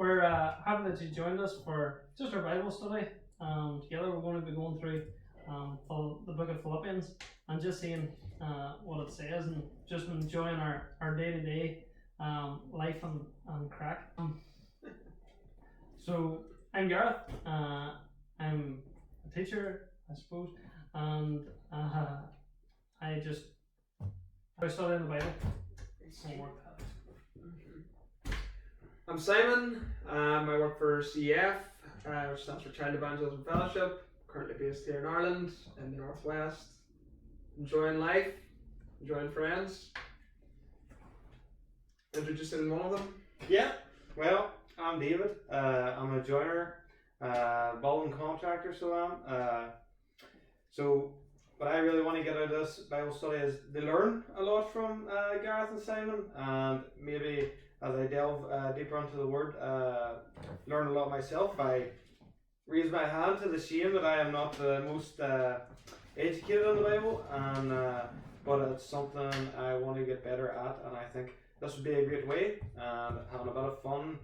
we're happy that you joined us for just our Bible study. Together we're going to be going through the book of Philippians and just seeing what it says and just enjoying our day-to-day life and crack. So I'm Gareth. I'm a teacher, I suppose, and I study in the Bible. I'm Simon. I work for CEF, which stands for Child Evangelism Fellowship. Currently based here in Ireland, in the Northwest. Enjoying life, enjoying friends. Introducing one of them. Yeah, well, I'm David. I'm a joiner, building contractor, so what I really want to get out of this Bible study is to learn a lot from Gareth and Simon, and maybe as I delve deeper into the Word, learn a lot myself. I raise my hand to the shame that I am not the most educated on the Bible, and but it's something I want to get better at, and I think this would be a great way, and having a bit of fun.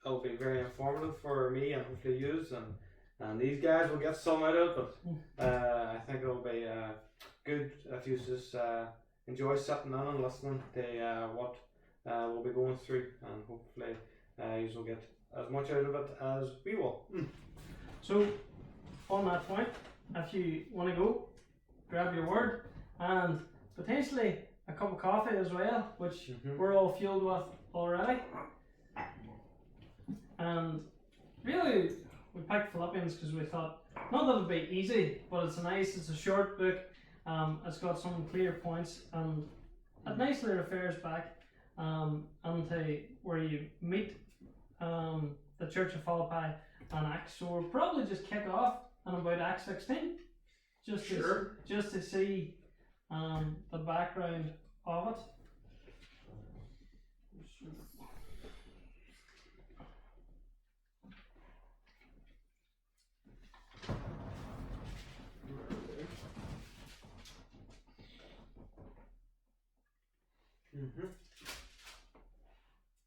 It'll be very informative for me and hopefully you, and these guys will get some out of it, but I think it'll be good if you just enjoy sitting in and listening to what we'll be going through, and hopefully you will get as much out of it as we will. So, on that point, if you want to go, grab your word and potentially a cup of coffee as well, which we're all fueled with already. And really, we picked Philippians because we thought, not that it'd be easy, but it's a short book. It's got some clear points, and it nicely refers back into where you meet the Church of Philippi and Acts. So we'll probably just kick off on about Acts 16, just to see the background of it.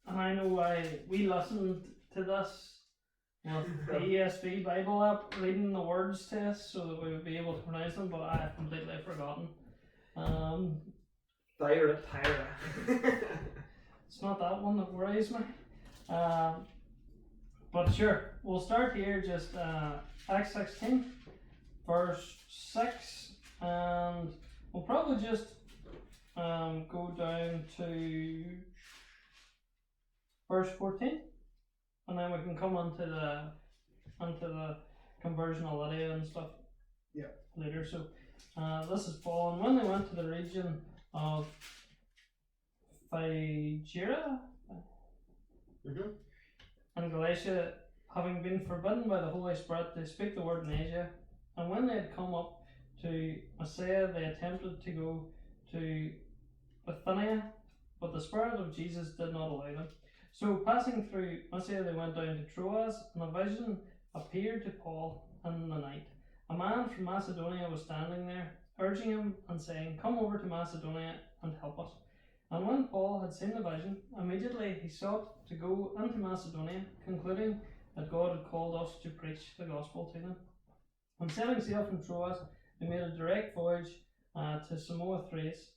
And I know why we listened to this with the ESV Bible app reading the words to us so that we would be able to pronounce them, but I have completely forgotten. Thyra. It's not that one that worries me. But sure, we'll start here, just Acts 16, verse 6, and we'll probably just go down to verse 14, and then we can come onto the conversion of Lydia and stuff later. So this is Paul, and when they went to the region of Phrygia and Galatia, having been forbidden by the Holy Spirit to speak the word in Asia, and when they had come up to Mysia, they attempted to go to Bithynia, but the Spirit of Jesus did not allow them. So passing through Mysia, they went down to Troas, and a vision appeared to Paul in the night. A man from Macedonia was standing there, urging him and saying, "Come over to Macedonia and help us." And when Paul had seen the vision, immediately he sought to go into Macedonia, concluding that God had called us to preach the gospel to them. And setting sail from Troas, they made a direct voyage to Samothrace,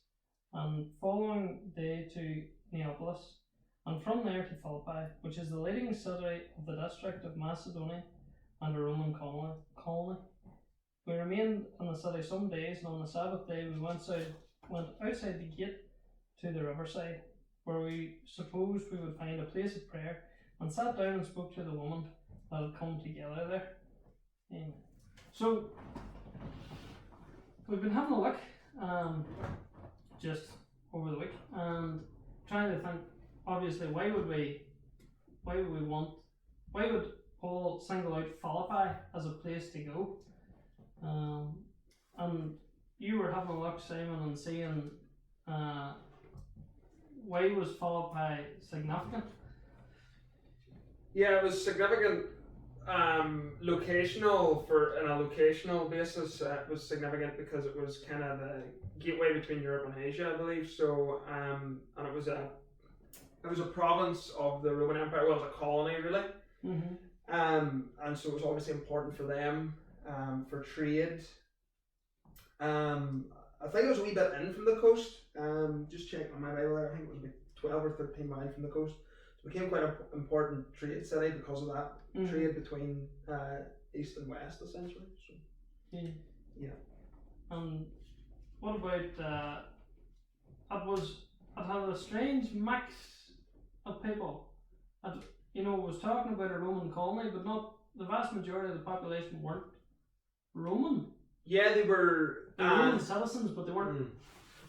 and following day to Neapolis, and from there to Philippi, which is the leading city of the district of Macedonia and a Roman colony. We remained in the city some days, and on the Sabbath day we went outside the gate to the riverside, where we supposed we would find a place of prayer, and sat down and spoke to the women that had come together there. Amen. So we've been having a look just over the week and trying to think, obviously, why would Paul single out Philippi as a place to go? And you were having a look, Simon, and seeing why was Philippi significant? Yeah, it was significant. In a locational basis, it was significant because it was kind of the gateway between Europe and Asia, I believe. So, and it was it was a province of the Roman Empire. Well, it was a colony really. And so it was obviously important for them, for trade. I think it was a wee bit in from the coast. Just checking on my Bible there, I think it was about 12 or 13 miles from the coast. So it became quite an important trade city because of that trade between east and west, essentially. So, yeah. What about it had a strange mix of people. It was talking about a Roman colony, but not the vast majority of the population weren't Roman. Yeah, they were Roman citizens, but they weren't.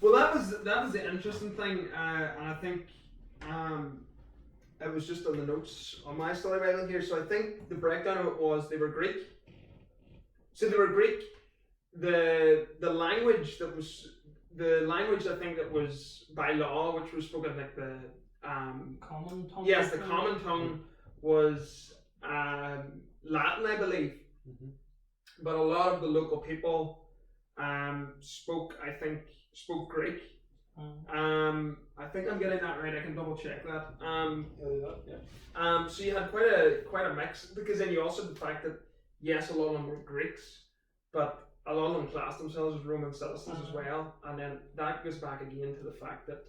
Well, that was the interesting thing, and I think it was just on the notes on my study Bible here. So I think the breakdown of it was they were Greek. So they were Greek. The language I think that was by law, which was spoken like the common tongue. Yes, the common tongue was Latin, I believe. But a lot of the local people spoke Greek. I think I'm getting that right. I can double check that. So you had quite a mix, because then you also had the fact that yes, a lot of them were Greeks, but a lot of them classed themselves as Roman citizens as well. And then that goes back again to the fact that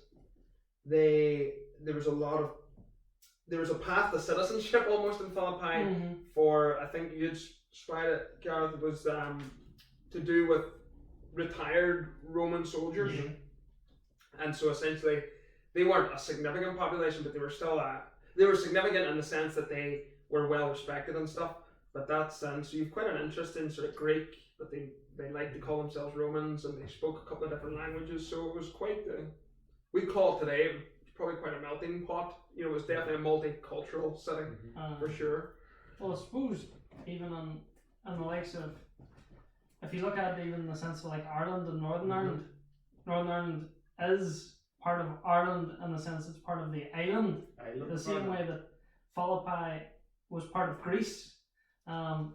there was a path to citizenship almost in Philippi for, I think you'd described it, Gareth, was to do with retired Roman soldiers. And so essentially they weren't a significant population, but they were still they were significant in the sense that they were well respected and stuff. But that's so you've quite an interesting sort of Greek, but they like to call themselves Romans, and they spoke a couple of different languages. So it was quite we call it today probably quite a melting pot. It was definitely a multicultural setting for sure. Well, I suppose even on the likes of, if you look at it even in the sense of like Ireland and Northern Ireland, Northern Ireland is part of Ireland in the sense it's part of the island the same way that Philippi was part of Greece, and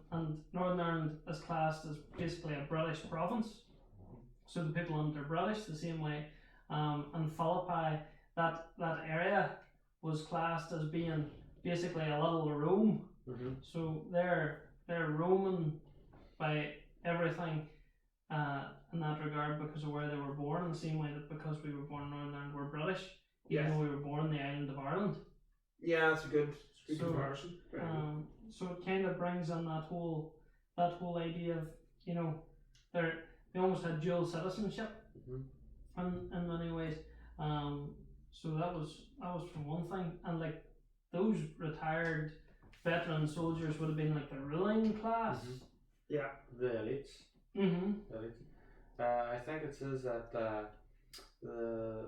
Northern Ireland is classed as basically a British province, so the people under British the same way, and Philippi, that area was classed as being basically a little Rome. So they're Roman by everything in that regard because of where they were born, in the same way that because we were born in Northern Ireland we're British, even though we were born in the island of Ireland. Yeah, that's a good comparison. So it kind of brings in that whole idea of they almost had dual citizenship in many ways. So that was from one thing, and like those retired veteran soldiers would have been like the ruling class. Yeah, the elites. The elites. I think it says that the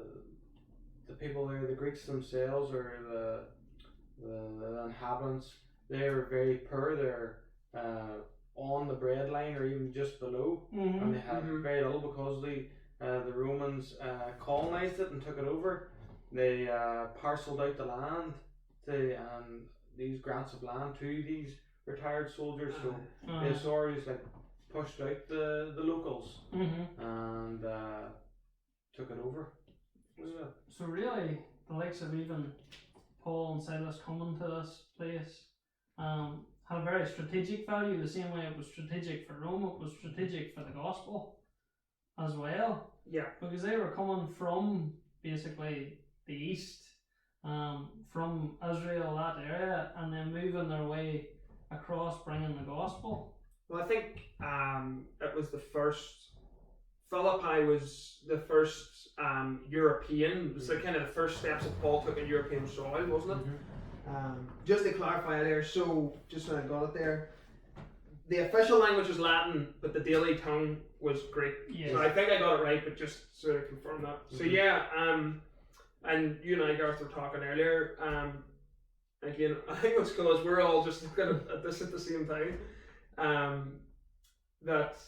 people there, the Greeks themselves, or the inhabitants, they are very poor. They're on the bread line or even just below, and they had very little because the Romans colonized it and took it over. They parceled out the land and these grants of land to these retired soldiers. So the authorities pushed out the locals and took it over. So really, the likes of even Paul and Silas coming to this place had a very strategic value, the same way it was strategic for Rome, it was strategic for the gospel as well. Yeah. Because they were coming from basically the east, from Israel, that area, and then moving their way across bringing the gospel. Well, I think it was Philippi was the first European, it was kind of the first steps that Paul took in European soil, wasn't it? Just to clarify there, so just when I got it there, the official language was Latin, but the daily tongue was Greek. Yes. So I think I got it right, but just sort of confirm that. So yeah, and you and I, Gareth, were talking earlier. Again, I think what's cool is we're all just looking at this at the same time. That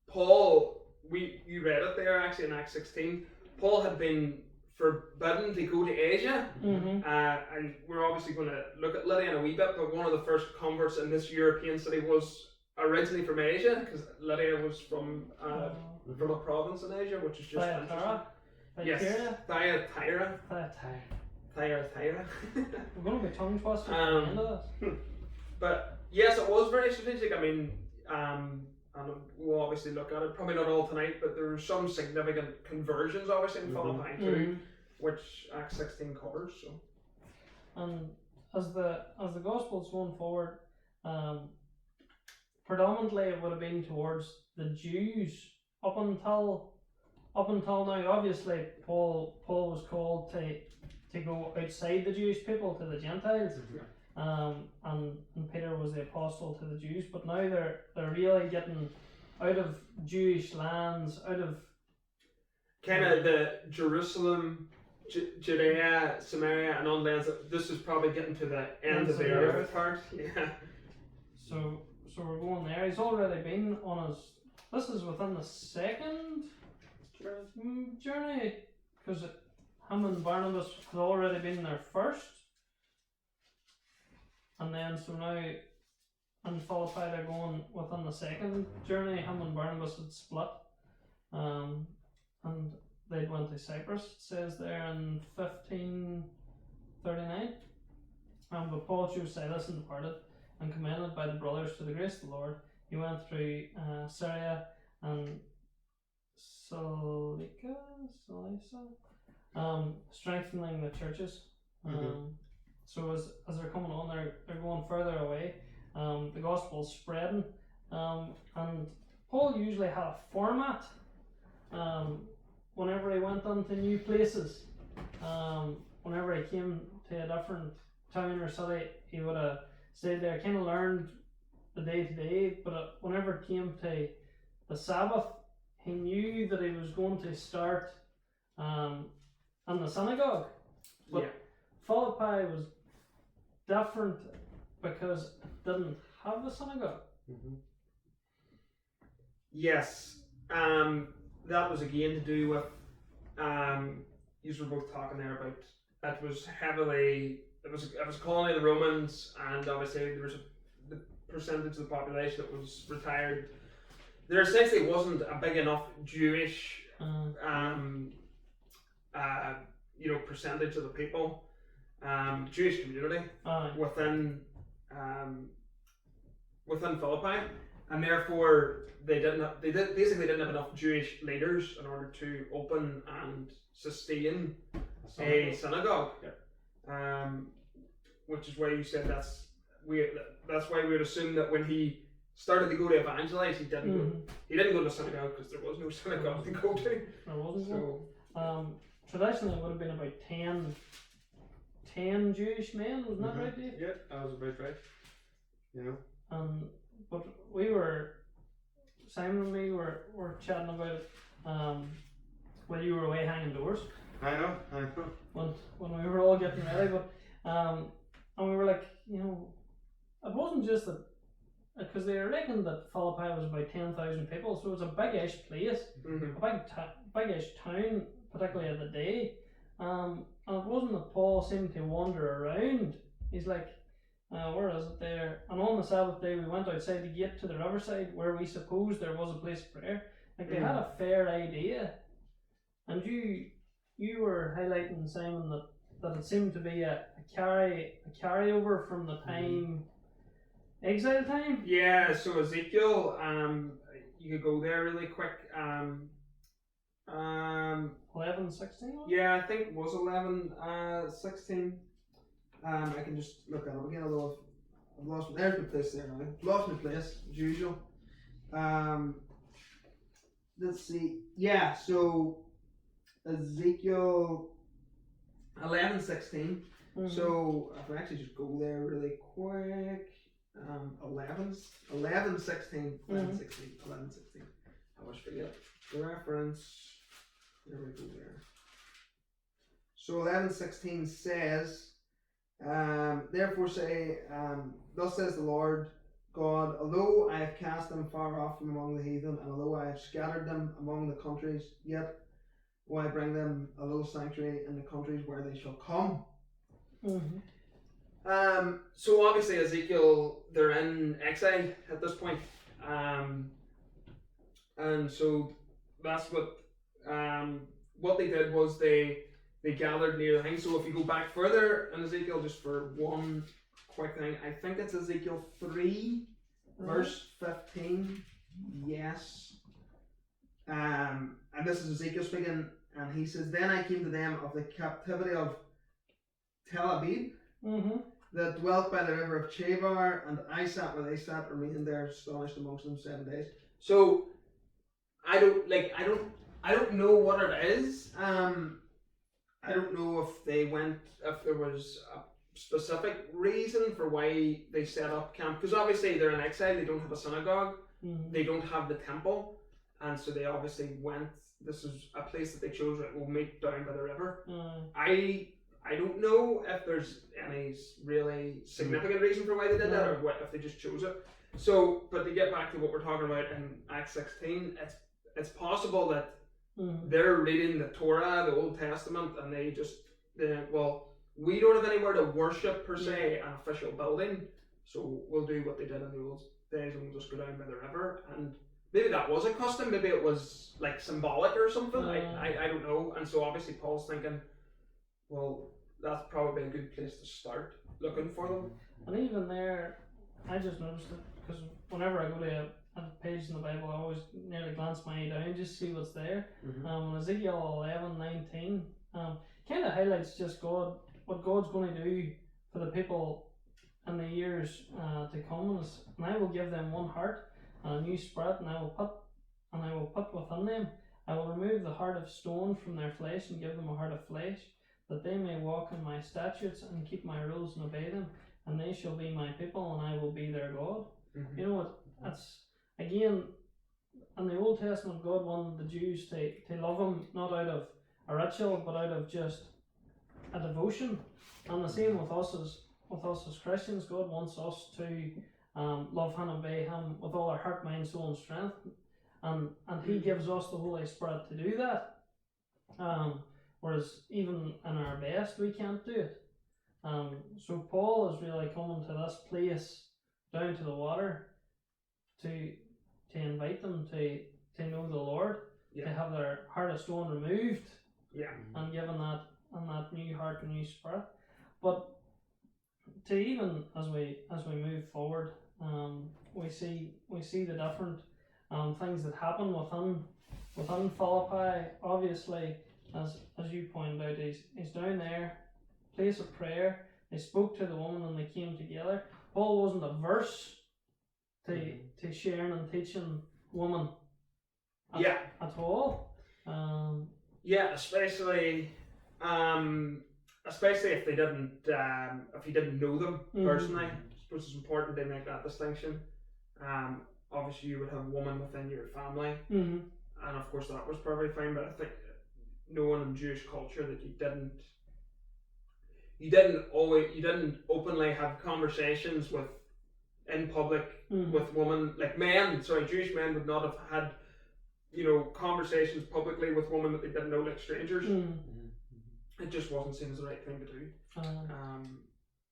Paul, you read it there actually in Acts 16. Paul had been forbidden to go to Asia, and we're obviously going to look at Lydia in a wee bit. But one of the first converts in this European city was originally from Asia, because Lydia was from a province in Asia, which is just Thyatira. Yes, Thyatira. Thyatira. We're going to be tongue twisters at the end of this. But yes, it was very strategic. I mean, and we'll obviously look at it. Probably not all tonight, but there were some significant conversions, obviously, in Philippi too, which Acts 16 covers. So, and as the gospel's going forward, predominantly it would have been towards the Jews up until now. Obviously, Paul was called to go outside the Jewish people to the Gentiles. And Peter was the apostle to the Jews, but now they're really getting out of Jewish lands, out of kind of the Jerusalem, Judea, Samaria, and on lands. This is probably getting to the end of the earth part. Yeah. So we're going there. He's already been on his. This is within the second journey, because him and Barnabas had already been there first. And then, so now in Philippi they're going within the second journey. Him and Barnabas had split. And they went to Cyprus, it says there in 1539. But Paul chose Silas and departed, and commended by the brothers to the grace of the Lord. He went through Syria and Cilicia, strengthening the churches. So as they're coming on, they're going further away. The gospel's spreading, and Paul usually had a format. Whenever he went into new places, whenever he came to a different town or city, he would have stayed there. Kind of learned the day to day, but whenever it came to the Sabbath, he knew that he was going to start in the synagogue. But yeah. Philippi was different because it didn't have a synagogue. Yes, that was again to do with, you were both talking there about, it was a colony of the Romans, and obviously there was the percentage of the population that was retired. There essentially wasn't a big enough Jewish, percentage of the people, Jewish community within Philippi, and therefore they basically didn't have enough Jewish leaders in order to open and sustain a synagogue. Which is why you said that's why we would assume that when he started to go to evangelize, he didn't go to synagogue because there was no synagogue to go to. There wasn't. So traditionally it would have been about 10 Jewish men, wasn't that right, Dave? Yeah, that was about right. Yeah. But Simon and me were chatting about it when you were away hanging doors. I know. When we were all getting ready, but and we were like, it wasn't just that, because they reckoned that Philippi was about 10,000 people, so it was a big-ish place, a big-ish town, particularly at the day. And it wasn't that Paul seemed to wander around. He's like, where is it there? And on the Sabbath day we went outside the gate to the riverside where we supposed there was a place of prayer. Like they had a fair idea. And you were highlighting, Simon, that it seemed to be a carryover from the time, exile time? Yeah, so Ezekiel, you could go there really quick. 11:16? Yeah, I think it was 11:16. I can just look that up again, although I've lost my place there now. I've lost my place, as usual. Let's see. Yeah, so Ezekiel 11:16. So if I actually just go there really quick. 11:16. I always forget the reference. There we go there. So 11:16 says, therefore say, thus says the Lord God, although I have cast them far off from among the heathen, and although I have scattered them among the countries, yet will I bring them a little sanctuary in the countries where they shall come. So obviously Ezekiel, they're in exile at this point, and so that's what they did was they they gathered near the thing. So if you go back further in Ezekiel, just for one quick thing, I think it's Ezekiel 3, verse 15. Yes. And this is Ezekiel speaking, and he says, "Then I came to them of the captivity of Tel Aviv, that dwelt by the river of Chebar, and I sat where they sat, remained there astonished amongst them 7 days." So I don't know what it is. I don't know if there was a specific reason for why they set up camp, because obviously they're in exile, they don't have a synagogue, they don't have the temple, and so they obviously went, this is a place that they chose, right, we'll meet down by the river. I don't know if there's any really significant reason for why they did that, or what, if they just chose it. So, but to get back to what we're talking about in Acts 16, it's possible that they're reading the Torah, the Old Testament, and we don't have anywhere to worship per se, an official building, so we'll do what they did in the old days and we'll just go down by the river. And maybe that was a custom, maybe it was like symbolic or something, I don't know. And so obviously Paul's thinking, well, that's probably a good place to start looking for them. And even there, I just noticed it, because whenever I go to a page in the Bible, I always nearly glance my eye down just to see what's there. Ezekiel 11:19 kind of highlights just what God's going to do for the people in the years to come. And I will give them one heart and a new spirit, and I will put within them. I will remove the heart of stone from their flesh and give them a heart of flesh, that they may walk in my statutes and keep my rules and obey them. And they shall be my people, and I will be their God. You know what? That's again, in the Old Testament, God wanted the Jews to love Him not out of a ritual, but out of just a devotion. And the same with us as Christians. God wants us to love Him and obey Him with all our heart, mind, soul, and strength. And He gives us the Holy Spirit to do that. Whereas even in our best, we can't do it. So Paul is really coming to this place down to the water to invite them to know the Lord, to have their heart of stone removed, and given that new heart and new spirit. But to even as we move forward, we see the different things that happen within Philippi. Obviously, as you pointed out, he's down there, place of prayer. They spoke to the woman and they came together. Paul wasn't averse to sharing and teaching women at all. Especially if they didn't if he didn't know them personally. I suppose it's important they make that distinction. Obviously you would have a woman within your family, and of course that was probably fine, but I think knowing in Jewish culture that you didn't openly have conversations in public with women, like Jewish men would not have had, conversations publicly with women that they didn't know, like strangers. It just wasn't seen as the right thing to do.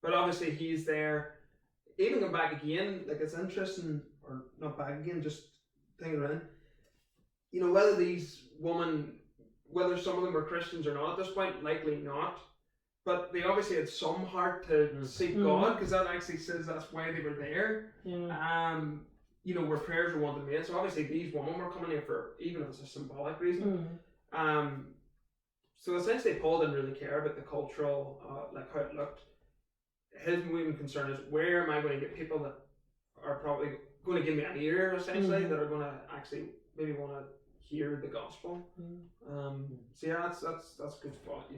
But obviously he's there. Even going back again, like it's interesting, or not back again, just thinking around, whether these women, whether some of them were Christians or not at this point, likely not. But they obviously had some heart to seek God, because that actually says that's why they were there. Where prayers were wanted made. So obviously these women were coming here for, even if it's a symbolic reason. So essentially Paul didn't really care about the cultural, how it looked. His main concern is, where am I going to get people that are probably going to give me an ear, essentially, that are going to actually maybe want to hear the gospel. So yeah, that's a good spot.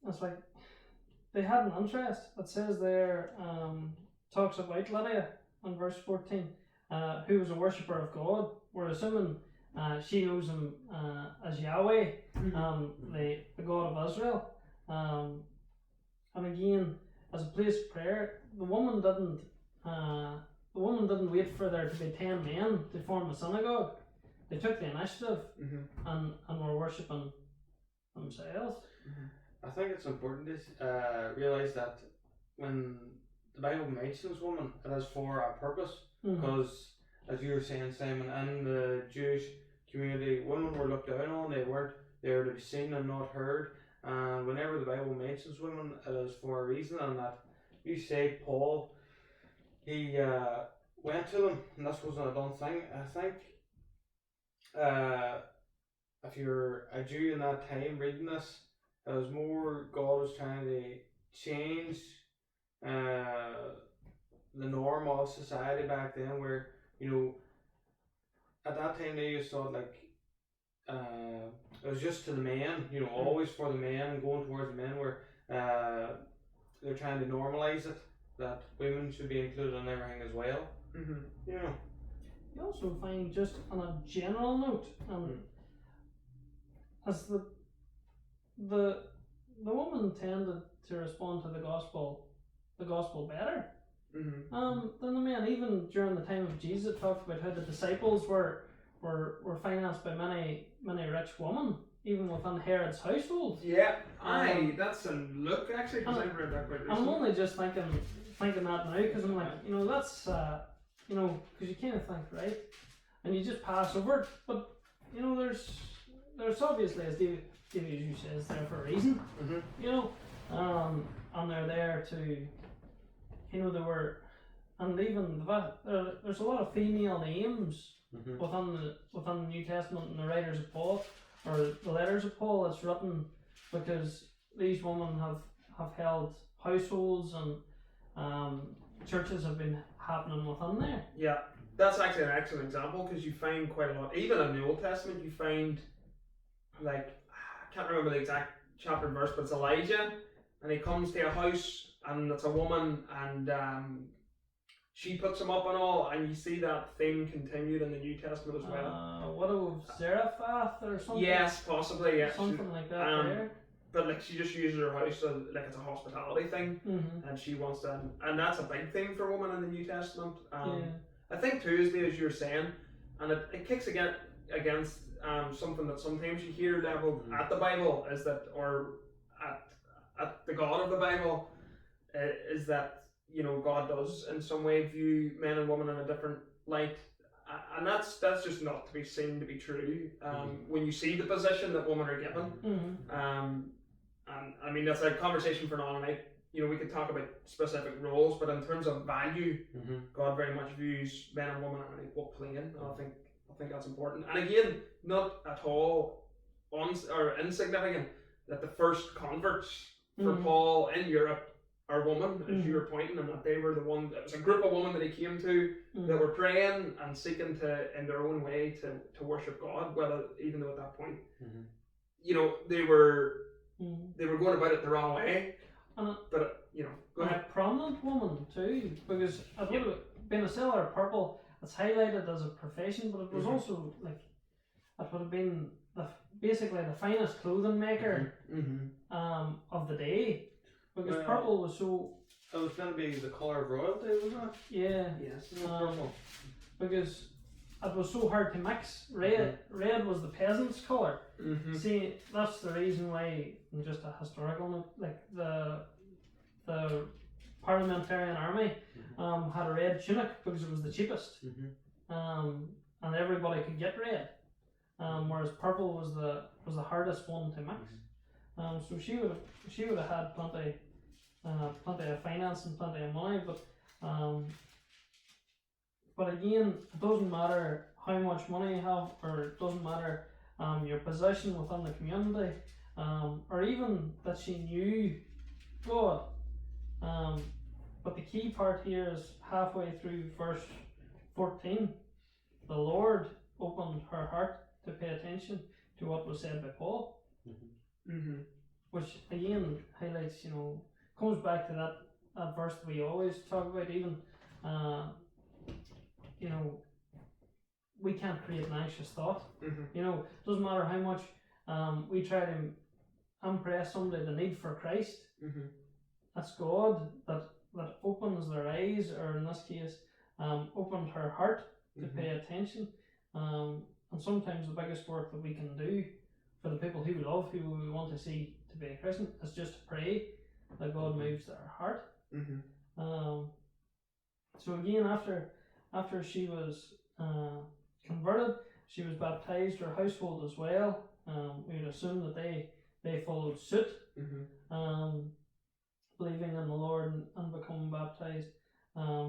It's like they had an interest. It says there, talks about Lydia in verse 14, who was a worshipper of God. We're assuming she knows him as Yahweh, the God of Israel. And again, as a place of prayer, the woman didn't wait for there to be 10 men to form a synagogue. They took the initiative and were worshipping themselves. I think it's important to realise that when the Bible mentions women, it is for a purpose. Because, as you were saying, Simon, in the Jewish community, women were looked down on. They weren't they are to be seen and not heard. And whenever the Bible mentions women, it is for a reason. And that you say Paul, he went to them, and this wasn't a done thing. I think if you're a Jew in that time reading this, it was more God was trying to change the norm of society back then, where, you know, at that time they just thought like it was just to the men, you know, always for the men and going towards the men, where they're trying to normalize it, that women should be included in everything as well. You know. You also find, just on a general note, as the woman tended to respond to the gospel better than the men. Even during the time of Jesus, it talked about how the disciples were financed by many rich women, even within Herod's household. Yeah, that's in Luke actually, because I've read that quite recently. I'm only just thinking that now, because I'm like, you know, that's you know, because you kind of think, right, and you just pass over it, but you know, there's obviously, as David usually says, there for a reason. You know, and they're there to, you know, they were, and even there's a lot of female names within the New Testament and the writers of Paul, or the letters of Paul. It's written because these women have held households, and churches have been happening within there. Yeah, that's actually an excellent example, because you find quite a lot, even in the Old Testament, you find, like, I can't remember the exact chapter and verse, but it's Elijah, and he comes to a house, and it's a woman, and she puts him up and all, and you see that theme continued in the New Testament as well. What of Zarephath or something? Yes, possibly, yeah. Something like that there. But like, she just uses her house like it's a hospitality thing, and she wants to, and that's a big thing for women in the New Testament. I think Tuesday, as you're saying, and it kicks against something that sometimes you hear leveled at the Bible, is that, or at the God of the Bible, is that, you know, God does in some way view men and women in a different light, and that's just not to be seen to be true. When you see the position that women are given, and I mean, that's a conversation for another night. You know, we could talk about specific roles, but in terms of value, God very much views men and women on an equal plane, and I think that's important. And again, not at all insignificant that the first converts for Paul in Europe are women, as you were pointing, and that they were the one. It was a group of women that he came to that were praying and seeking to, in their own way, to worship God. Whether, even though at that point, you know, they were going about it the wrong way. But you know, go ahead. A prominent woman too, because it would have been a seller of purple. It's highlighted as a profession, but it was also like, it would have been basically the finest clothing maker of the day, because purple was so. It was going to be the colour of royalty, wasn't it? Yeah. Yes. Purple. Because it was so hard to mix. Red was the peasant's colour. See, that's the reason why, just a historical note, like the parliamentarian army had a red tunic because it was the cheapest, and everybody could get red, whereas purple was the hardest one to mix. So she would have had plenty of finance and plenty of money, but again, it doesn't matter how much money you have, or it doesn't matter your position within the community, or even that she knew God. But the key part here is halfway through verse 14. The Lord opened her heart to pay attention to what was said by Paul, which again highlights, you know, comes back to that verse that we always talk about. Even you know, we can't create an anxious thought. You know, it doesn't matter how much we try to impress somebody the need for Christ. That's God that opens their eyes, or in this case, opened her heart to pay attention. And sometimes the biggest work that we can do for the people who we love, who we want to see to be a Christian, is just to pray that God moves their heart. So again, after she was converted, she was baptized, her household as well, we would assume that they followed suit, believing in the Lord and becoming baptized,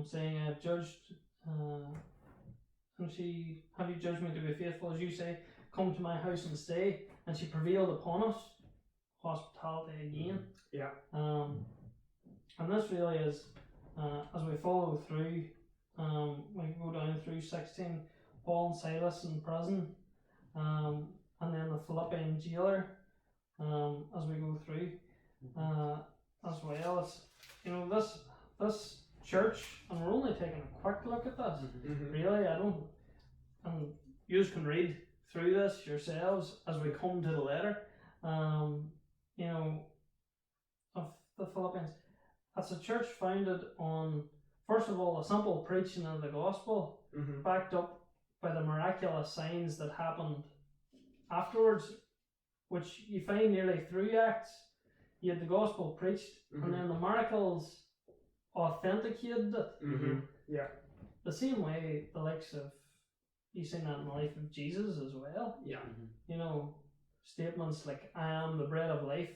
saying, "I have judged." And she, "Have you judged me to be faithful, as you say? Come to my house and stay." And she prevailed upon us, hospitality again. Yeah. And this really is, as we follow through, we go down through 16, Paul and Silas in prison, and then the Philippian jailer, as we go through, as well as, this church, and we're only taking a quick look at this. Really, and you can read through this yourselves as we come to the letter, of the Philippians. It's a church founded on, first of all, a simple preaching of the gospel, backed up by the miraculous signs that happened afterwards, which you find nearly through Acts. You had the gospel preached, and then the miracles authenticated it. Yeah. The same way the likes of, you seen that in the life of Jesus as well. Yeah. Statements like, "I am the bread of life,"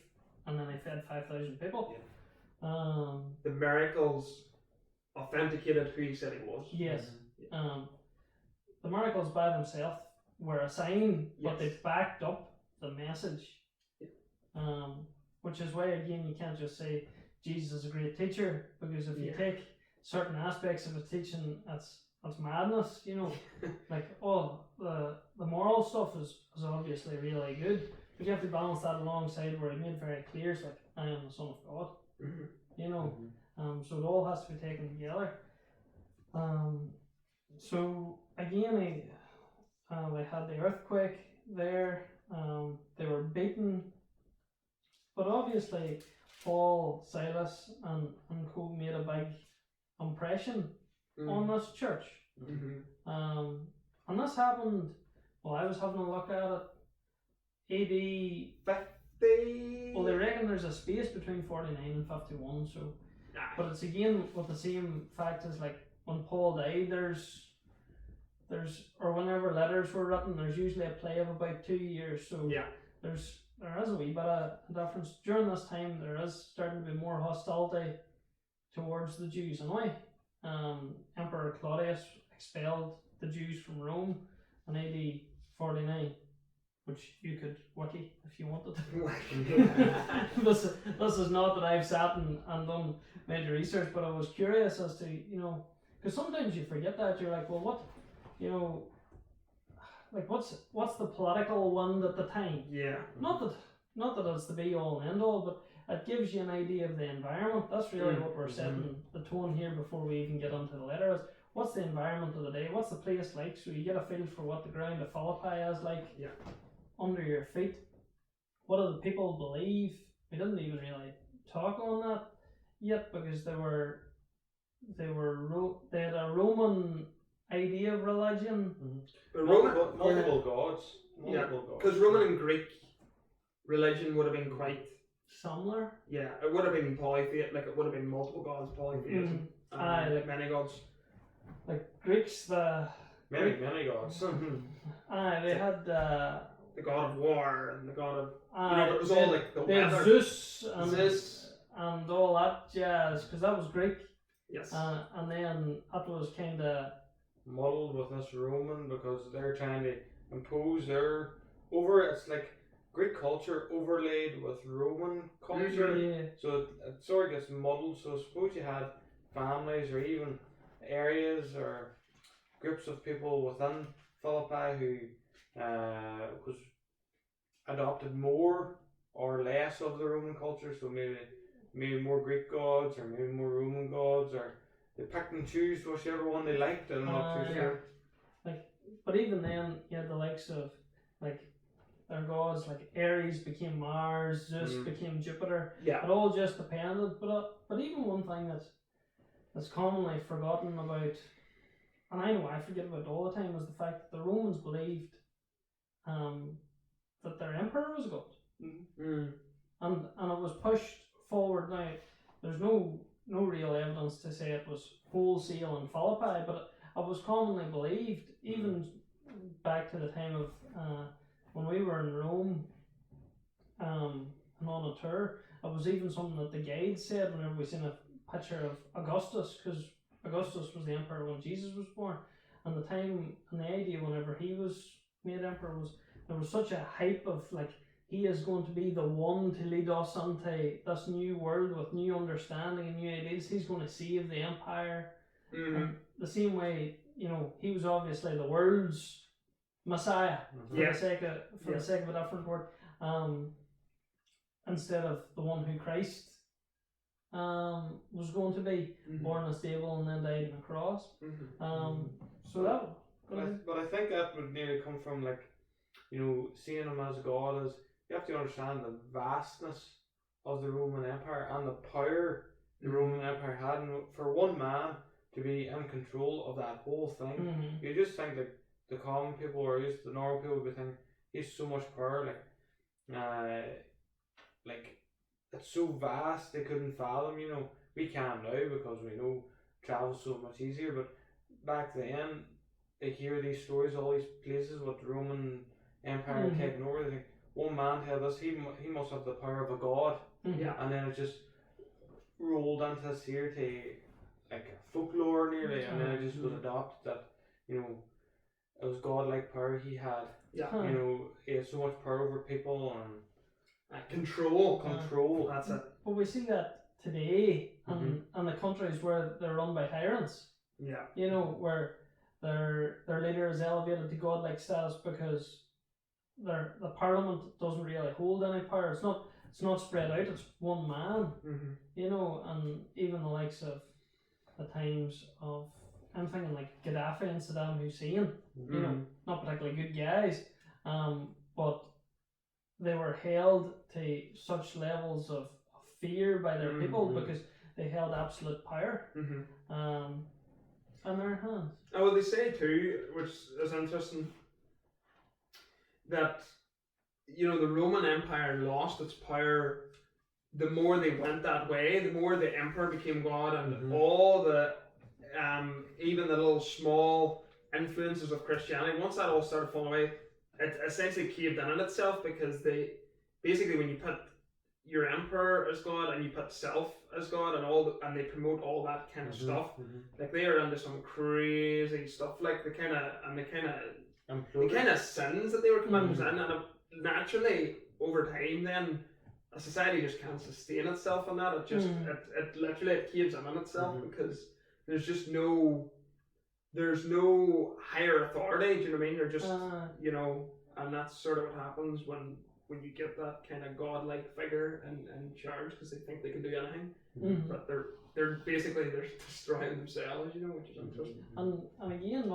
and then he fed 5,000 people. Yeah. The miracles authenticated who he said he was. Yes. The miracles by themselves were a sign, but they backed up the message. Which is why, again, you can't just say Jesus is a great teacher, because if you take certain aspects of his teaching, that's madness, like, the moral stuff is obviously really good, but you have to balance that alongside where he made very clear, it's like, "I am the Son of God." So it all has to be taken together. So again, they had the earthquake there, they were beaten, but obviously Paul, Silas and co made a big impression on this church. And this happened, well, I was having a look at it, AD 50. Well, they reckon there's a space between 49 and 51, so. But it's again with the same fact as like when Paul died, there's or whenever letters were written, there's usually a play of about 2 years. So there is a wee bit of difference. During this time, there is starting to be more hostility towards the Jews. Anyway, Emperor Claudius expelled the Jews from Rome in AD 49. Which you could wiki if you wanted. This is not that I've sat and done major research, but I was curious as to, because sometimes you forget that. You're like, well, what, like what's the political wind at the time? Yeah. Not that it's the be all and end all, but it gives you an idea of the environment. That's really what we're setting the tone here before we even get onto the letter. Is what's the environment of the day? What's the place like? So you get a feel for what the ground of Philippi is like. Yeah. Under your feet. What do the people believe? We didn't even really talk on that yet, because they had a Roman idea of religion. But multiple gods. Because Roman and Greek religion would have been quite similar. Yeah, it would have been polytheism, like it would have been multiple gods, polytheism. Like many gods. Like Greeks, many gods. They had the god of war and the god of it was all like the weather. Zeus and all that jazz, because that was Greek. Yes. And then that was kind of muddled with this Roman, because they're trying to impose their it's like Greek culture overlaid with Roman culture. Yeah. So it sort of gets muddled. So suppose you had families or even areas or groups of people within Philippi who was adopted more or less of the Roman culture, so maybe more Greek gods or maybe more Roman gods, or they picked and choose whichever one they liked. I'm not too sure. But even then, you had the likes of like their gods, like Ares became Mars, Zeus became Jupiter. Yeah, it all just depended. But even one thing that's commonly forgotten about, and I know I forget about it all the time, is the fact that the Romans believed that their emperor was God, and it was pushed forward. Now there's no real evidence to say it was wholesale in Philippi, but it was commonly believed, even back to the time of when we were in Rome, and on a tour, it was even something that the guide said whenever we seen a picture of Augustus, because Augustus was the emperor when Jesus was born, and the time and the idea whenever he was made emperor was there was such a hype of like he is going to be the one to lead us into this new world with new understanding and new ideas. He's going to save the empire. And the same way, you know, he was obviously the world's Messiah for the sake of a different word. Instead of the one who Christ was going to be born in a stable and then died on a cross. So that. But I think that would nearly come from like, you know, seeing him as God. As you have to understand the vastness of the Roman Empire and the power the Roman Empire had, and for one man to be in control of that whole thing, you just think like the common people or just the normal people would think he's so much power, like it's so vast they couldn't fathom. You know, we can now because we know travel's so much easier, but back then they hear these stories, all these places with the Roman Empire taking over. They think one man had this, he must have the power of a god, and then it just rolled into this here to like folklore nearly, and then it just was adopted that, you know, it was godlike power he had. You know, he had so much power over people and control. That's it. But we see that today, and the countries where they're run by tyrants. You know, where their leader is elevated to godlike status because the parliament doesn't really hold any power. It's not spread out. It's one man. You know, and even the likes of the times of, I'm thinking like Gaddafi and Saddam Hussein. You know, not particularly good guys, but they were held to such levels of fear by their people because they held absolute power. In their hands. And what they say too, which is interesting, that, you know, the Roman Empire lost its power the more they went that way, the more the emperor became God, and all the even the little small influences of Christianity, once that all started falling away, it essentially caved in on itself, because they basically, when you put your emperor as God and you put self as God and they promote all that kind of stuff, like they are into some crazy stuff, like the kind of sins that they were committing, and naturally over time then a society just can't sustain itself on that. It just it literally caves in on itself because there's no higher authority. Do you know what I mean? They're just you know, and that's sort of what happens when you get that kind of godlike figure in charge, because they think they can do anything, but they're basically destroying themselves, you know, which is interesting. And again,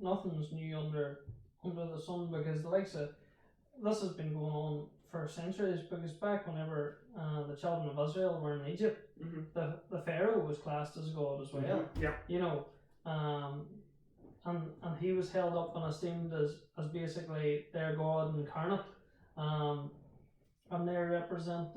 nothing's new under the sun, because the likes of this has been going on for centuries. Because back whenever the children of Israel were in Egypt, the Pharaoh was classed as God as well. You know, and he was held up and esteemed as basically their God incarnate. And they represent